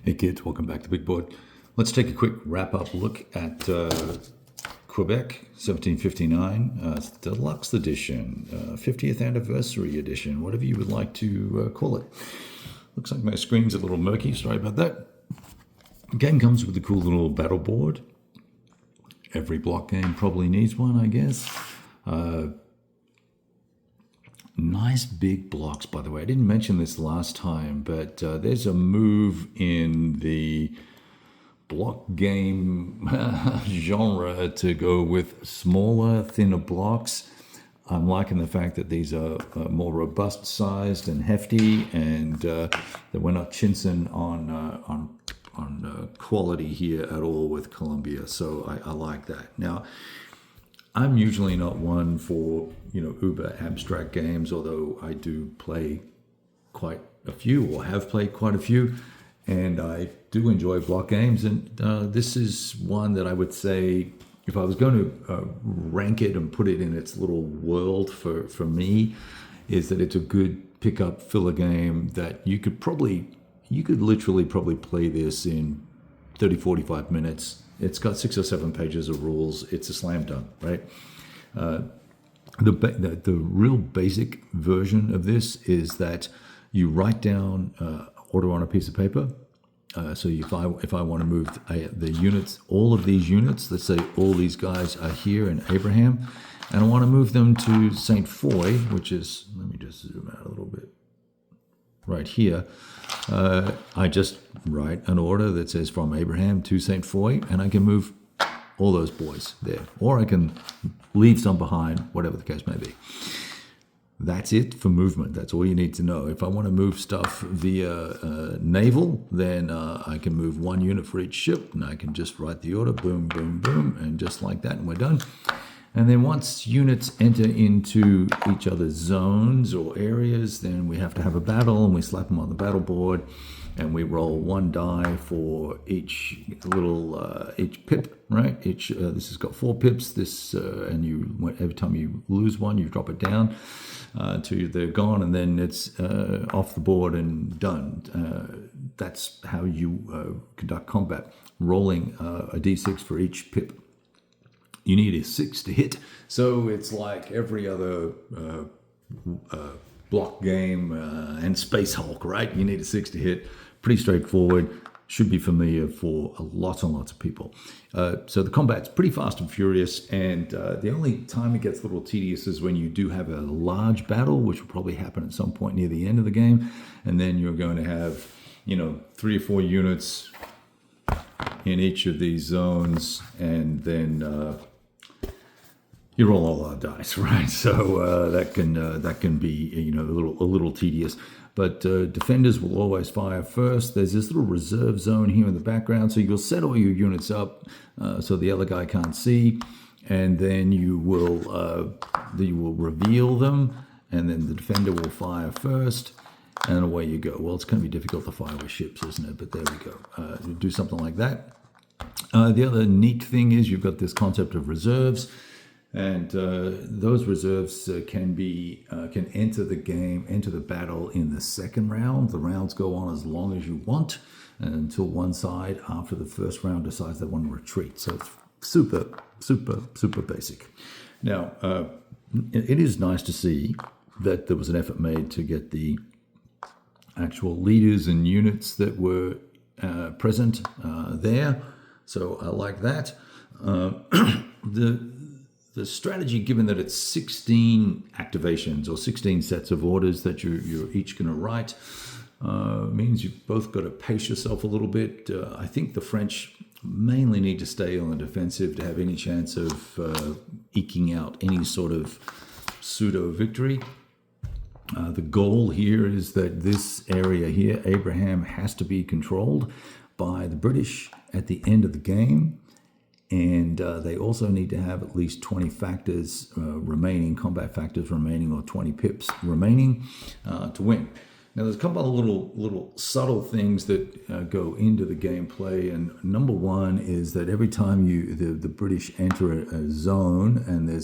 Hey kids, welcome back to Big Board. Let's take a quick wrap-up look at Quebec, 1759. It's the deluxe edition, 50th anniversary edition, whatever you would like to call it. Looks like my screen's a little murky, sorry about that. The game comes with a cool little battle board. Every block game probably needs one, I guess. Nice big blocks, by the way. I didn't mention this last time, but there's a move in the block game genre to go with smaller, thinner blocks. I'm liking the fact that these are more robust sized and hefty, and that we're not chinsing on quality here at all with Columbia. So I like that. Now, I'm usually not one for, uber abstract games, although I do play quite a few or have played quite a few, and I do enjoy block games. And this is one that I would say, if I was going to rank it and put it in its little world for me, is that it's a good pickup filler game that you could literally probably play this in 30, 45 minutes. It's got 6 or 7 pages of rules. It's a slam dunk, right? The real basic version of this is that you write down order on a piece of paper. So if I want to move the units, all of these units, let's say all these guys are here in Abraham, and I want to move them to St. Foy, which is, let me just zoom out a little bit, right here. I just write an order that says from Abraham to St. Foy, and I can move all those boys there. Or I can leave some behind, whatever the case may be. That's it for movement. That's all you need to know. If I want to move stuff via naval, then I can move 1 unit for each ship, and I can just write the order, boom, boom, boom, and just like that, and we're done. And then once units enter into each other's zones or areas, then we have to have a battle, and we slap them on the battle board, and we roll 1 die for each each pip, right? This has got 4 pips. And every time you lose 1, you drop it down till they're gone, and then it's off the board and done. That's how you conduct combat, rolling a d6 for each pip. You need a 6 to hit, so it's like every other block game and Space Hulk, right? You need a 6 to hit. Pretty straightforward. Should be familiar for lots and lots of people. So the combat's pretty fast and furious, and the only time it gets a little tedious is when you do have a large battle, which will probably happen at some point near the end of the game, and then you're going to have, 3 or 4 units in each of these zones, and then you roll a lot of dice, right? So that can be a little tedious. But defenders will always fire first. There's this little reserve zone here in the background, so you'll set all your units up so the other guy can't see, and then you will reveal them, and then the defender will fire first, and away you go. Well, it's going to be difficult to fire with ships, isn't it? But there we go. Do something like that. The other neat thing is you've got this concept of reserves. And those reserves can enter the battle in the second round. The rounds go on as long as you want until one side, after the first round, decides they want to retreat. So it's super, super, super basic. Now, it is nice to see that there was an effort made to get the actual leaders and units that were present there. So I like that. The strategy, given that it's 16 activations or 16 sets of orders that you're each going to write, means you've both got to pace yourself a little bit. I think the French mainly need to stay on the defensive to have any chance of eking out any sort of pseudo-victory. The goal here is that this area here, Abraham, has to be controlled by the British at the end of the game. And they also need to have at least 20 factors remaining, combat factors remaining, or 20 pips remaining to win. Now, there's a couple of little subtle things that go into the gameplay. And number one is that every time the British enter a zone and there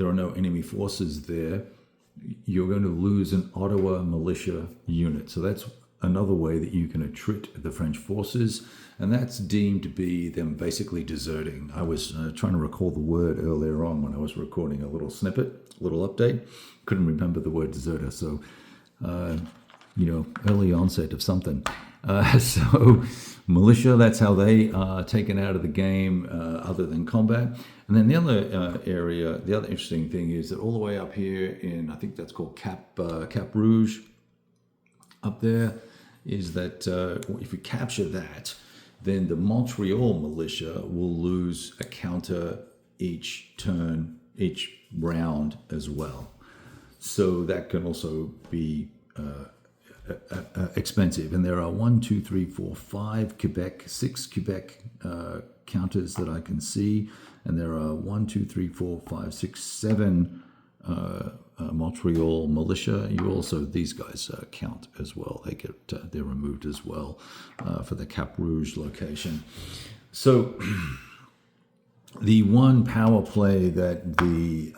are no enemy forces there, you're going to lose an Ottawa militia unit. So that's another way that you can attrit the French forces, and that's deemed to be them basically deserting. I was trying to recall the word earlier on when I was recording a little snippet, a little update. Couldn't remember the word deserter, so early onset of something. So militia, that's how they are taken out of the game other than combat. And then the other area, the other interesting thing is that all the way up here in, I think that's called Cap Rouge, up there, is that if we capture that, then the Montreal militia will lose a counter each turn, each round as well. So that can also be expensive. And there are 6 Quebec counters that I can see, and there are 7 Montreal militia. You also, these guys count as well. They're removed as well for the Cap Rouge location. So the one power play that the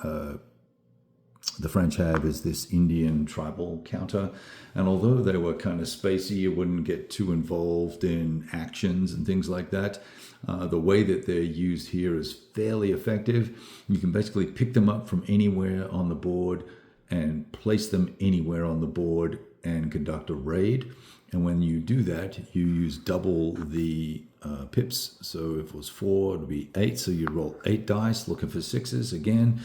French have is this Indian tribal counter. And although they were kind of spacey, you wouldn't get too involved in actions and things like that. The way that they're used here is fairly effective. You can basically pick them up from anywhere on the board and place them anywhere on the board and conduct a raid. And when you do that, you use double the pips. So if it was 4, it would be 8. So you'd roll 8 dice, looking for 6s again.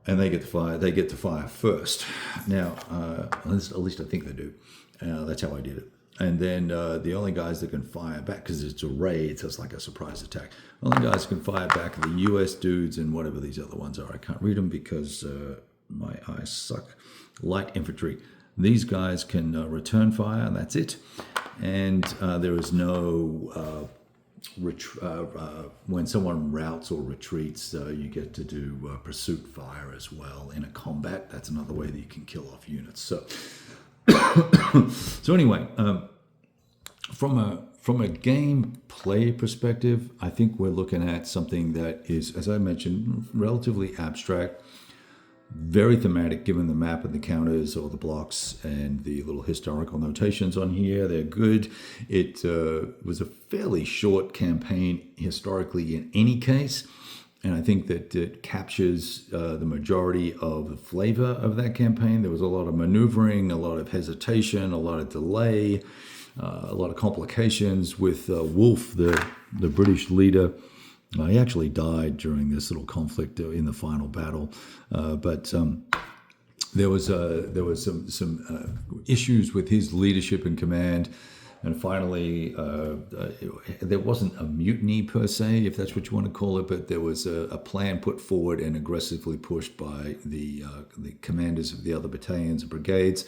And they get to fire. They get to fire first. Now, at least I think they do. That's how I did it. And then the only guys that can fire back, because it's a raid, so it's like a surprise attack. Only guys who can fire back are the U.S. dudes and whatever these other ones are. I can't read them because my eyes suck. Light infantry. These guys can return fire, and that's it. And there is no when someone routes or retreats, you get to do pursuit fire as well in a combat. That's another way that you can kill off units. So, so anyway, from a gameplay perspective, I think we're looking at something that is, as I mentioned, relatively abstract, very thematic given the map and the counters or the blocks and the little historical notations on here. They're good. It was a fairly short campaign historically in any case, and I think that it captures the majority of the flavor of that campaign. There was a lot of maneuvering, a lot of hesitation, a lot of delay, a lot of complications with Wolfe, the British leader. He actually died during this little conflict in the final battle, but there was some issues with his leadership and command, and finally there wasn't a mutiny per se, if that's what you want to call it, but there was a plan put forward and aggressively pushed by the commanders of the other battalions and brigades.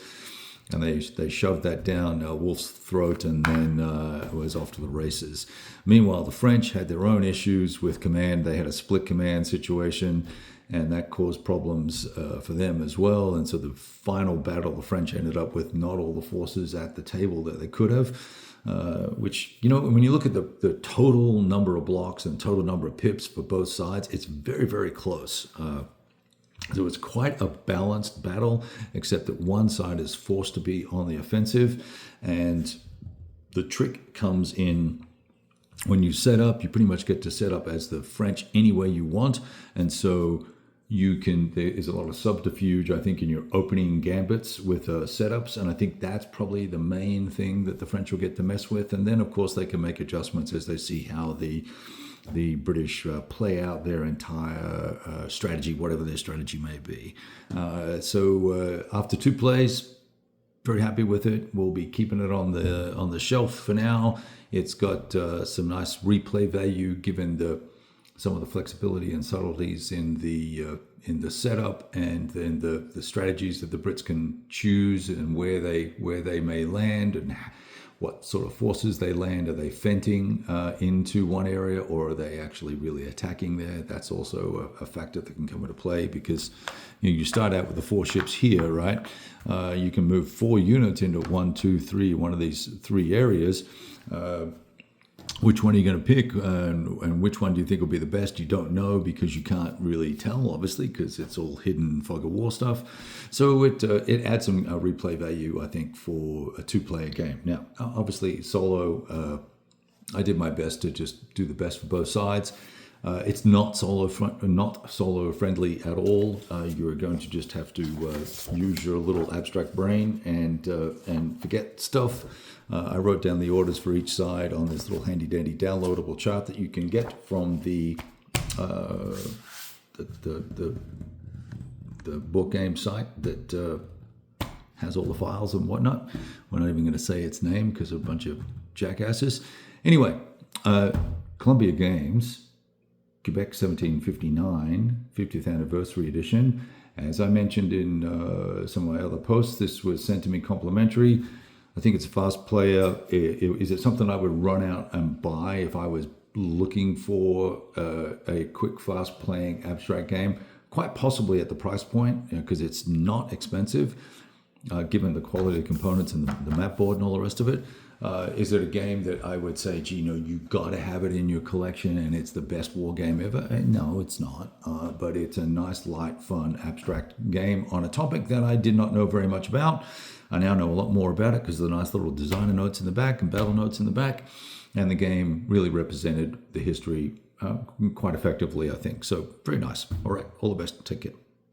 And they shoved that down Wolfe's throat, and then it was off to the races. Meanwhile, the French had their own issues with command. They had a split command situation, and that caused problems for them as well. And so the final battle, the French ended up with not all the forces at the table that they could have, which, when you look at the total number of blocks and total number of pips for both sides, it's very, very close. So it's quite a balanced battle, except that one side is forced to be on the offensive. And the trick comes in when you set up, you pretty much get to set up as the French any way you want. And so there is a lot of subterfuge, I think, in your opening gambits with setups. And I think that's probably the main thing that the French will get to mess with. And then, of course, they can make adjustments as they see how the British play out their entire strategy, whatever their strategy may be. So after 2 plays, very happy with it. We'll be keeping it on the shelf for now. It's got some nice replay value given some of the flexibility and subtleties in the setup, and then the strategies that the Brits can choose and where they may land and what sort of forces they land. Are they fenting into one area, or are they actually really attacking there? That's also a factor that can come into play, because you start out with the 4 ships here, right? You can move 4 units into 1, 2, 3, one of these 3 areas. which one are you going to pick, and which one do you think will be the best? You don't know because you can't really tell, obviously, because it's all hidden fog of war stuff. So it adds some replay value, I think, for a two-player game. Now, obviously, solo, I did my best to just do the best for both sides. It's not solo friendly at all. You're going to just have to use your little abstract brain and forget stuff. I wrote down the orders for each side on this little handy dandy downloadable chart that you can get from the board game site that has all the files and whatnot. We're not even going to say its name because of a bunch of jackasses. Anyway, Columbia Games, Quebec 1759, 50th anniversary edition. As I mentioned in some of my other posts, this was sent to me complimentary. I think it's a fast player. Is it something I would run out and buy if I was looking for a quick, fast playing abstract game? Quite possibly at the price point, because it's not expensive, given the quality of components and the map board and all the rest of it. Is it a game that I would say, gee, you got to have it in your collection and it's the best war game ever? No, it's not. But it's a nice, light, fun, abstract game on a topic that I did not know very much about. I now know a lot more about it because of the nice little designer notes in the back and battle notes in the back. And the game really represented the history quite effectively, I think. So very nice. All right, all the best. Take care.